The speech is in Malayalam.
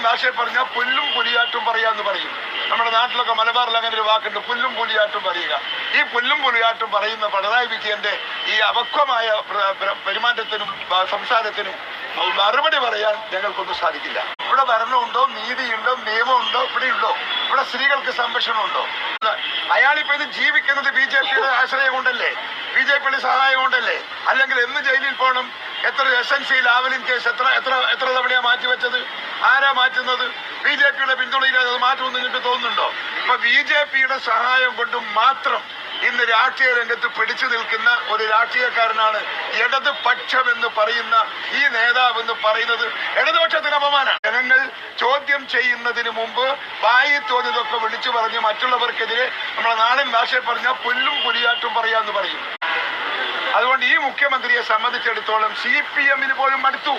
ഭാഷയിൽ പറഞ്ഞാൽ പുല്ലും പുലിയാട്ടും പറയാന്ന് പറയും. നമ്മുടെ നാട്ടിലൊക്കെ മലബാറിൽ അങ്ങനെ ഒരു വാക്കുണ്ട്, പുല്ലും പുലിയാട്ടും പറയുക. ഈ പുല്ലും പുലിയാട്ടും പറയുന്ന പിണറായി വിജയന്റെ ഈ അപക്വമായ പെരുമാറ്റത്തിനും സംസാരത്തിനും മറുപടി പറയാൻ ഞങ്ങൾക്കൊന്നും സാധിക്കില്ല. ഇവിടെ ഭരണമുണ്ടോ, നീതിയുണ്ടോ, നിയമമുണ്ടോ, ഇവിടെയുണ്ടോ? ഇവിടെ സ്ത്രീകൾക്ക് സംരക്ഷണമുണ്ടോ? അയാളിപ്പോ ഇത് ജീവിക്കുന്നത് BJPയുടെ ആശ്രയം കൊണ്ടല്ലേ, BJPയുടെ സഹായം കൊണ്ടല്ലേ? അല്ലെങ്കിൽ എന്ന് ജയിലിൽ പോകണം? എത്ര SNC ലാവലിൻ കേസ് എത്ര തവണയാ മാറ്റിവെച്ചത്? ആരാ മാറ്റുന്നത്? BJPയുടെ പിന്തുണയില്ലാതെ അത് മാറ്റുമെന്ന് നിങ്ങൾക്ക് തോന്നുന്നുണ്ടോ? ഇപ്പൊ BJPയുടെ സഹായം കൊണ്ടും മാത്രം ഇന്ന് രാഷ്ട്രീയ രംഗത്ത് പിടിച്ചു നിൽക്കുന്ന ഒരു രാഷ്ട്രീയക്കാരനാണ് ഇടതുപക്ഷം എന്ന് പറയുന്ന ഈ നേതാവ് എന്ന് പറയുന്നത്. ഇടതുപക്ഷത്തിന് അപമാനമാണ്. ജനങ്ങൾ ചോദ്യം ചെയ്യുന്നതിന് മുമ്പ് വായി തോന്നിയതൊക്കെ വിളിച്ചു പറഞ്ഞ് മറ്റുള്ളവർക്കെതിരെ നമ്മളെ നാടൻ ഭാഷയിൽ പറഞ്ഞാൽ പുല്ലും പുലിയാട്ടും പറയാന്ന് പറയും. അതുകൊണ്ട് ഈ മുഖ്യമന്ത്രിയെ സംബന്ധിച്ചിടത്തോളം CPM പോലും മടുത്തു.